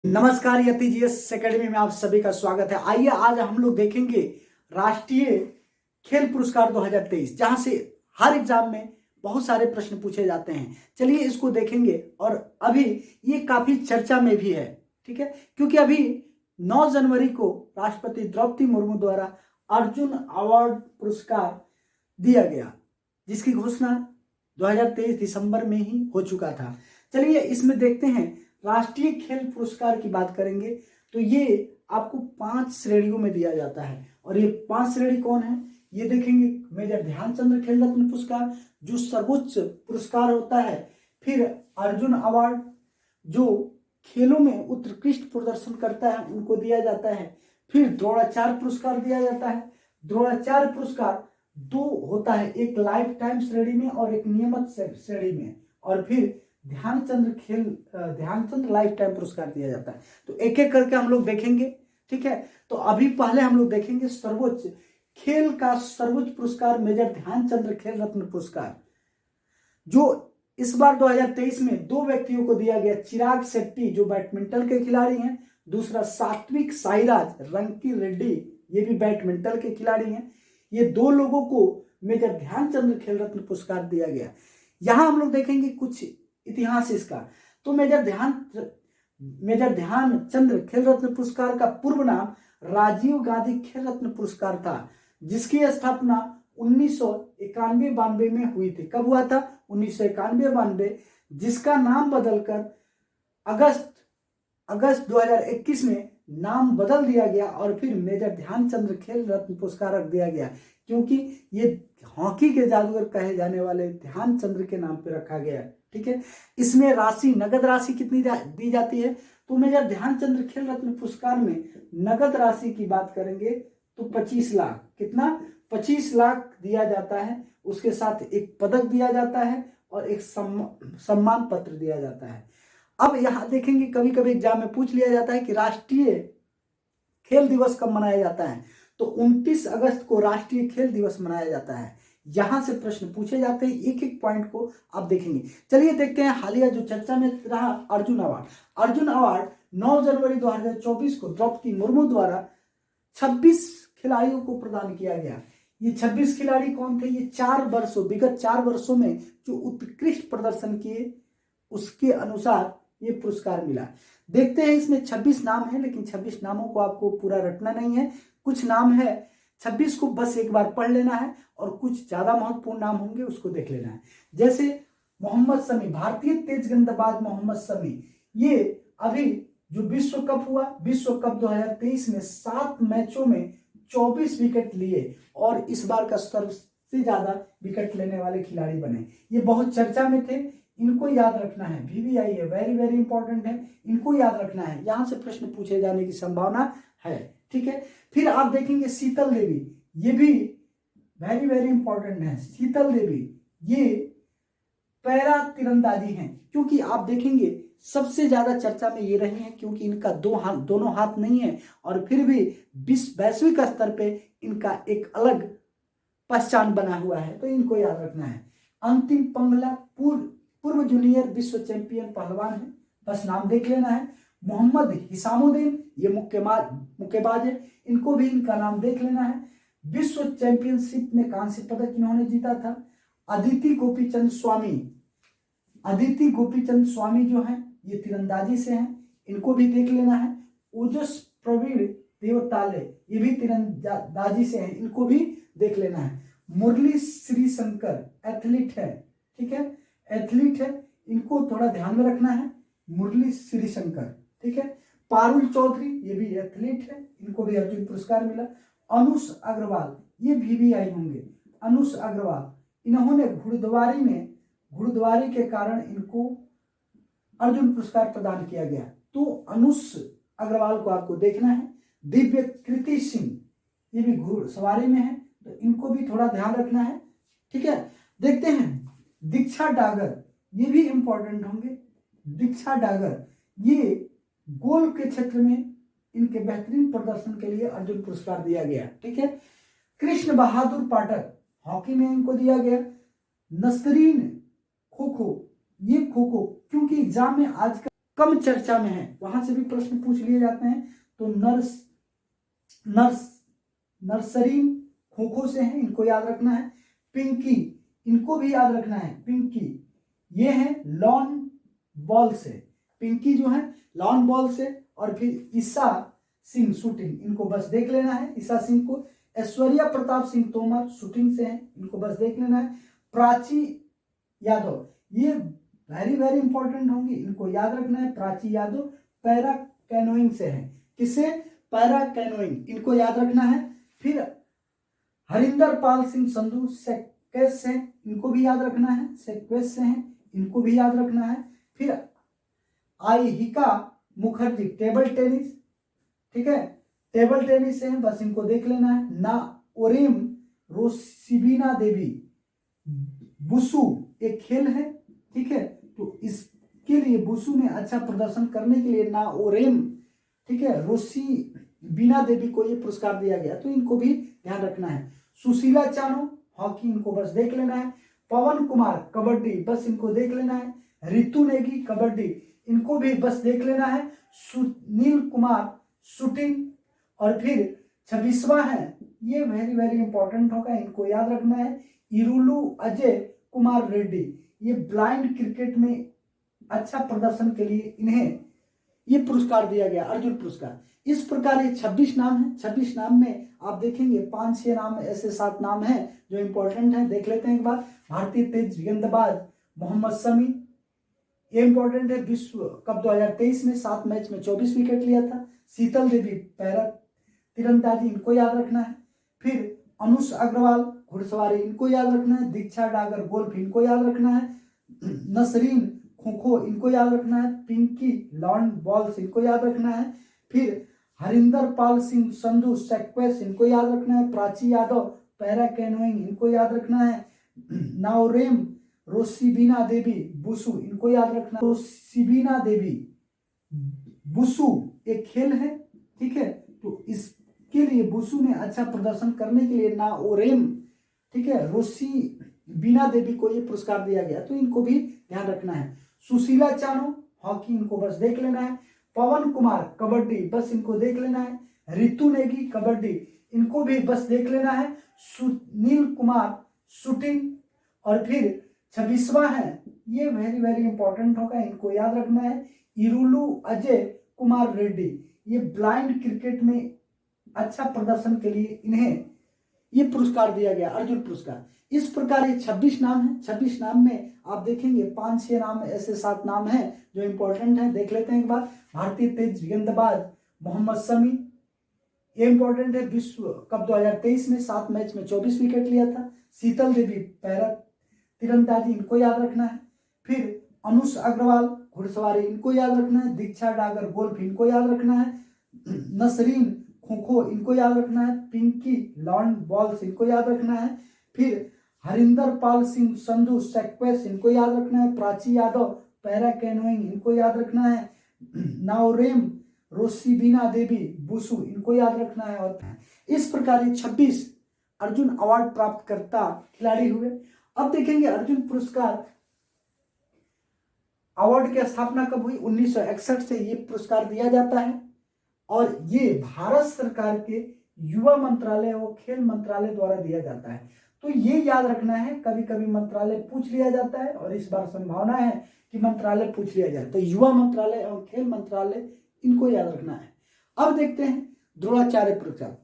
नमस्कार, यति GS academy में आप सभी का स्वागत है। आइए आज हम लोग देखेंगे राष्ट्रीय खेल पुरस्कार 2023, जहां से हर एग्जाम में बहुत सारे प्रश्न पूछे जाते हैं। चलिए इसको देखेंगे। और अभी ये काफी चर्चा में भी है, ठीक है, क्योंकि अभी 9 जनवरी को राष्ट्रपति द्रौपदी मुर्मू द्वारा अर्जुन अवार्ड पुरस्कार दिया गया, जिसकी घोषणा 2023 दिसंबर में ही हो चुका था। चलिए इसमें देखते हैं। राष्ट्रीय खेल पुरस्कार की बात करेंगे तो ये आपको 5 श्रेणियों में दिया जाता है। और ये 5 श्रेणी कौन है ये देखेंगे। मेजर ध्यानचंद्र खेल रत्न पुरस्कार, जो सर्वोच्च पुरस्कार होता है। फिर अर्जुन अवार्ड, जो खेलों में उत्कृष्ट प्रदर्शन करता है उनको दिया जाता है। फिर द्रोणाचार्य पुरस्कार दिया जाता है। द्रोणाचार्य पुरस्कार 2 होता है, एक लाइफ टाइम श्रेणी में और एक नियमित श्रेणी में। और फिर ध्यानचंद लाइफ टाइम पुरस्कार दिया जाता है। तो एक एक करके हम लोग देखेंगे, ठीक है। तो अभी पहले हम लोग देखेंगे सर्वोच्च खेल का सर्वोच्च पुरस्कार, मेजर ध्यानचंद्र खेल रत्न पुरस्कार, जो इस बार 2023 में 2 व्यक्तियों को दिया गया। चिराग शेट्टी जो बैडमिंटन के खिलाड़ी हैं, दूसरा सात्विक साईराज रंकी रेड्डी, ये भी बैडमिंटन के खिलाड़ी हैं। ये 2 लोगों को मेजर ध्यानचंद्र खेल रत्न पुरस्कार दिया गया। यहां हम लोग देखेंगे कुछ इतिहास इसका। तो मेजर ध्यानचंद्र खेल रत्न पुरस्कार का पूर्व नाम राजीव गांधी खेल रत्न पुरस्कार था, जिसकी स्थापना 1991-92 में हुई थी। कब हुआ था? 1991-92, जिसका नाम बदलकर अगस्त 2021 में नाम बदल दिया गया और फिर मेजर ध्यानचंद्र खेल रत्न पुरस्कार रख दिया गया, क्योंकि ये हॉकी के जादूगर कहे जाने वाले ध्यानचंद्र के नाम पे रखा गया, ठीक है। इसमें राशि, नगद राशि कितनी दी जाती है? तो मेजर ध्यानचंद्र खेल रत्न पुरस्कार में नगद राशि की बात करेंगे तो 25 लाख, कितना? 25 लाख दिया जाता है। उसके साथ एक पदक दिया जाता है और एक सम्मान पत्र दिया जाता है। अब यहां देखेंगे, कभी कभी एग्जाम में पूछ लिया जाता है कि राष्ट्रीय खेल दिवस कब मनाया जाता है। तो 29 अगस्त को राष्ट्रीय खेल दिवस मनाया जाता है। यहां से प्रश्न पूछे जाते हैं, एक एक पॉइंट को आप देखेंगे। चलिए देखते हैं हालिया जो चर्चा में रहा, अर्जुन अवार्ड। अर्जुन अवार्ड 9 जनवरी 2024 को द्रौपदी मुर्मू द्वारा 26 खिलाड़ियों को प्रदान किया गया। ये 26 खिलाड़ी कौन थे? ये विगत 4 वर्षों में जो उत्कृष्ट प्रदर्शन किए उसके अनुसार ये पुरस्कार मिला। देखते हैं, इसमें 26 नाम है, लेकिन 26 नामों को आपको पूरा रटना नहीं है। कुछ नाम है 26 को बस एक बार पढ़ लेना है, और कुछ ज्यादा महत्वपूर्ण नाम होंगे उसको देख लेना है। जैसे मोहम्मद शमी, भारतीय तेज गेंदबाज मोहम्मद शमी, ये अभी जो विश्व कप हुआ, विश्व कप 2023 में 7 मैचों में 24 विकेट लिए और इस बार का सबसे ज्यादा विकेट लेने वाले खिलाड़ी बने। ये बहुत चर्चा में थे, इनको याद रखना है। VVI है, वेरी वेरी इंपॉर्टेंट है, इनको याद रखना है। यहां से प्रश्न पूछे जाने की संभावना है, ठीक है। फिर आप देखेंगे शीतल देवी, ये भी वेरी वेरी इंपॉर्टेंट है। शीतल देवी ये पैरा तीरंदाजी हैं, क्योंकि आप देखेंगे सबसे ज्यादा चर्चा में ये रही हैं, क्योंकि इनका दोनों हाथ नहीं है, और फिर भी वैश्विक स्तर पे इनका एक अलग पहचान बना हुआ है, तो इनको याद रखना है। अंतिम पंगला पूर्व जूनियर विश्व चैंपियन पहलवान है, बस नाम देख लेना है। मोहम्मद हिसामुद्दीन, ये मुक्केबाज है, इनको भी इनका नाम देख लेना है। विश्व चैंपियनशिप में कांस्य पदक इन्होंने जीता था। अदिति गोपीचंद स्वामी जो हैं, ये तीरंदाजी से हैं, इनको भी देख लेना है। ओजस प्रवीण देवताले, ये भी तीरंदाजी से हैं, इनको भी देख लेना है। मुरली श्रीशंकर एथलीट है, ठीक है, एथलीट है, इनको थोड़ा ध्यान में रखना है। मुरली श्रीशंकर, ठीक है। पारुल चौधरी, ये भी एथलीट है, इनको भी अर्जुन पुरस्कार मिला। अनुष अग्रवाल, ये VVI होंगे। अनुष अग्रवाल, इन्होंने घुड़दौड़ी के कारण इनको अर्जुन पुरस्कार प्रदान किया गया, तो अनुष अग्रवाल को आपको देखना है। दिव्य कृति सिंह, ये भी घुड़सवारी में है, तो इनको भी थोड़ा ध्यान रखना है, ठीक है। देखते हैं दीक्षा डागर, ये भी इंपॉर्टेंट होंगे। दीक्षा डागर, ये गोल के क्षेत्र में इनके बेहतरीन प्रदर्शन के लिए अर्जुन पुरस्कार दिया गया, ठीक है। कृष्ण बहादुर पाठक, हॉकी में इनको दिया गया। नसरीन खो खो, ये खो खो, क्योंकि एग्जाम में आज कम चर्चा में है, वहां से भी प्रश्न पूछ लिए जाते हैं। तो नर्सरीन खो खो से है, इनको याद रखना है। पिंकी, इनको भी याद रखना है। पिंकी ये है लॉन बॉल से, पिंकी जो है लॉन बॉल से। और फिर ईशा सिंह शूटिंग, इनको बस देख लेना है ईशा सिंह को। ऐश्वर्या प्रताप सिंह तोमर शूटिंग से हैं, इनको बस देख लेना है। प्राची यादव, ये वेरी वेरी इंपॉर्टेंट होंगे, इनको याद रखना है। प्राची यादव पैरा कैनोइंग से है, किससे? पैरा कैनोइंग, इनको याद रखना है। फिर हरिंदर पाल सिंह संधू सेक्वेस से, इनको भी याद रखना है। सेक्वेस से हैं, इनको भी याद रखना है। फिर आईहिका मुखर्जी टेबल टेनिस, ठीक है, टेबल टेनिस से हैं, बस इनको देख लेना है। ना ओरेम रोसिबिना देवी बुसु एक खेल है, ठीक है, तो इसके लिए बुसु में अच्छा प्रदर्शन करने के लिए ना ओरेम, ठीक है, रोसी बीना देवी को ये पुरस्कार दिया गया, तो इनको भी ध्यान रखना है। सुशीला चानो हॉकी, इनको बस देख लेना है। पवन कुमार कबड्डी, बस इनको देख लेना है। रितु नेगी कबड्डी, इनको भी बस देख लेना है। सुनील कुमार शूटिंग, और फिर 26वां है, ये वेरी वेरी इंपॉर्टेंट होगा, इनको याद रखना है। इरुलू अजय कुमार रेड्डी, ये ब्लाइंड क्रिकेट में अच्छा प्रदर्शन के लिए इन्हें ये पुरस्कार दिया गया, अर्जुन पुरस्कार। इस प्रकार ये 26 नाम है। 26 नाम में आप देखेंगे 5-6 नाम ऐसे 7 नाम हैं जो इंपॉर्टेंट हैं, देख लेते हैं एक बार। भारतीय तेज गेंदबाज मोहम्मद शमी, ये इंपॉर्टेंट है। विश्व कप 2023 में 7 मैच में 24 विकेट लिया था। शीतल देवी पैरा तीरंदाजी, इनको याद रखना है। फिर अनुष अग्रवाल घुड़सवारी, इनको याद रखना है। दीक्षा डागर गोल्फ, इनको याद रखना है। नसरीन खो खो, इनको याद रखना है। पिंकी लॉन बॉल्स, इनको याद रखना है। फिर हरिंदर पाल सिंह संधू सेक्वेस, इनको याद रखना है। प्राची यादव पैरा कैनोइंग, इनको याद रखना है। नाओरेम रोसिबिना देवी बुसु, इनको याद रखना। रोसिबिना देवी बुसु एक खेल है, ठीक है, तो इसके लिए बुसु में अच्छा प्रदर्शन करने के लिए ना ओरेम, ठीक है, रोसी बीना देवी को ये पुरस्कार दिया गया, तो इनको भी ध्यान रखना है। सुशीला चानो हॉकी, इनको बस देख लेना है। पवन कुमार कबड्डी, बस इनको देख लेना है। रितु नेगी कबड्डी, इनको भी बस देख लेना है। सुनील कुमार शूटिंग, और फिर 26वां है, ये वेरी वेरी इंपॉर्टेंट होगा, इनको याद रखना है। इरुलू अजय कुमार रेड्डी, ये ब्लाइंड क्रिकेट में अच्छा प्रदर्शन के लिए इन्हें ये पुरस्कार दिया गया, अर्जुन पुरस्कार। इस प्रकार ये 26 नाम है। 26 नाम में आप देखेंगे 5-6 नाम ऐसे 7 नाम हैं जो इंपॉर्टेंट हैं, देख लेते हैं एक बार। भारतीय तेज गेंदबाज मोहम्मद शमी, ये इंपॉर्टेंट है। विश्व कप 2023 में 7 मैच में 24 विकेट लिया था। शीतल देवी पैरा तीरंदाजी, इनको याद रखना है। फिर अनुष अग्रवाल घुड़सवारी, इनको याद रखना है। दीक्षा डागर गोल्फ, इनको याद रखना है। नसरीन खो खो, इनको याद रखना है। पिंकी लॉन बॉल्स, इनको याद रखना है। फिर हरिंदर पाल सिंह संधू सेक्वेस, इनको याद रखना है। प्राची यादव पैरा कैनोइंग, इनको याद रखना है। नाओरेम रोसिबिना देवी बुसु, इनको याद रखना है। और इस प्रकार ये 26 अर्जुन अवार्ड प्राप्त करता खिलाड़ी हुए। अब देखेंगे अर्जुन पुरस्कार अवार्ड की स्थापना कब हुई? 1961 से ये पुरस्कार दिया जाता है, और ये भारत सरकार के युवा मंत्रालय और खेल मंत्रालय द्वारा दिया जाता है। तो ये याद रखना है, कभी कभी मंत्रालय पूछ लिया जाता है, और इस बार संभावना है कि मंत्रालय पूछ लिया जाए, तो युवा मंत्रालय और खेल मंत्रालय, इनको याद रखना है। अब देखते हैं द्रोणाचार्य पुरस्कार।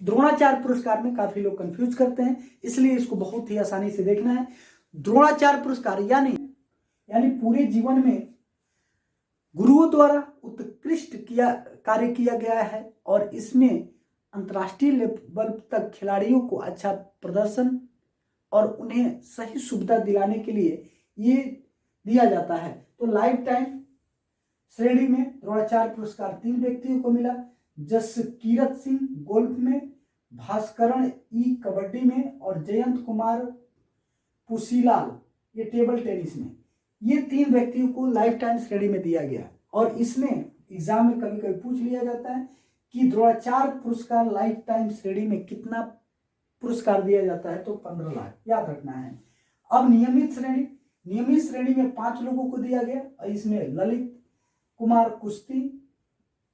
द्रोणाचार्य पुरस्कार में काफी लोग कंफ्यूज करते हैं, इसलिए इसको बहुत ही आसानी से देखना है। द्रोणाचार्य पुरस्कार यानी पूरे जीवन में गुरुओं द्वारा उत्कृष्ट कार्य किया गया है, और इसमें अंतर्राष्ट्रीय लेवल तक खिलाड़ियों को अच्छा प्रदर्शन और उन्हें सही सुविधा दिलाने के लिए ये दिया जाता है। तो लाइफ टाइम श्रेणी में द्रोणाचार्य पुरस्कार 3 व्यक्तियों को मिला। जसकीरत सिंह गोल्फ में, भास्करण ई कबड्डी में, और जयंत कुमार पुसीलाल ये टेबल टेनिस में। ये 3 व्यक्तियों को लाइफ टाइम श्रेणी में दिया गया, और इसमें एग्जाम में कभी कभी पूछ लिया जाता है कि द्रोणाचार्य पुरस्कार लाइफ टाइम श्रेणी में कितना पुरस्कार दिया जाता है, तो 15 लाख, याद रखना है। अब नियमित श्रेणी में 5 लोगों को दिया गया, और इसमें ललित कुमार कुश्ती,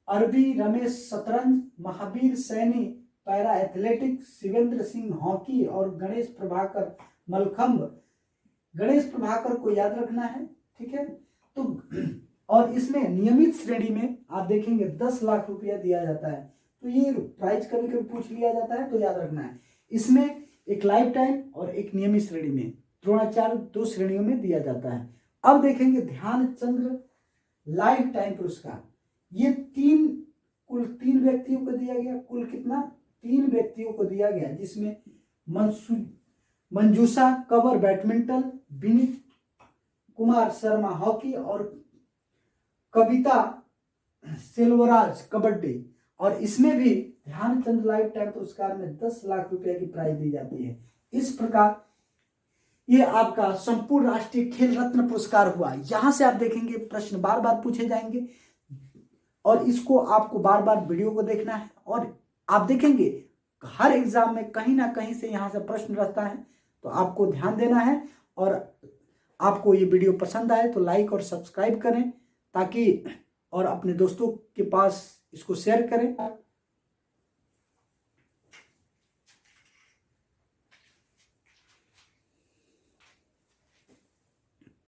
अरबी रमेश शतरंज, Mahavir Saini para athletics, Shivendra Singh hockey और गणेश प्रभाकर मलखंब। गणेश प्रभाकर को याद रखना है, ठीक है। तो और इसमें नियमित श्रेणी में आप देखेंगे 10 लाख रुपया दिया जाता है। तो ये प्राइज कभी कभी पूछ लिया जाता है, तो याद रखना है। इसमें एक लाइफ टाइम और एक नियमित श्रेणी में द्रोणाचार्य 2 श्रेणियों में दिया जाता है। अब देखेंगे ध्यानचंद्र लाइफ टाइम पुरस्कार। ये कुल 3 व्यक्तियों को दिया गया। कुल कितना? 3 व्यक्तियों को दिया गया, जिसमें मंजूषा कंवर बैडमिंटन, विनीत कुमार शर्मा हॉकी और कविता सेल्वराज कबड्डी। और इसमें भी ध्यानचंद लाइफ टाइम पुरस्कार में 10 लाख रुपए की प्राइज दी जाती है। इस प्रकार ये आपका संपूर्ण राष्ट्रीय खेल रत्न पुरस्कार हुआ। यहां से आप देखेंगे प्रश्न बार बार पूछे जाएंगे और इसको आपको बार बार वीडियो को देखना है। और आप देखेंगे हर एग्जाम में कहीं ना कहीं से यहां से प्रश्न रहता है, तो आपको ध्यान देना है। और आपको ये वीडियो पसंद आए तो लाइक और सब्सक्राइब करें, ताकि और अपने दोस्तों के पास इसको शेयर करें।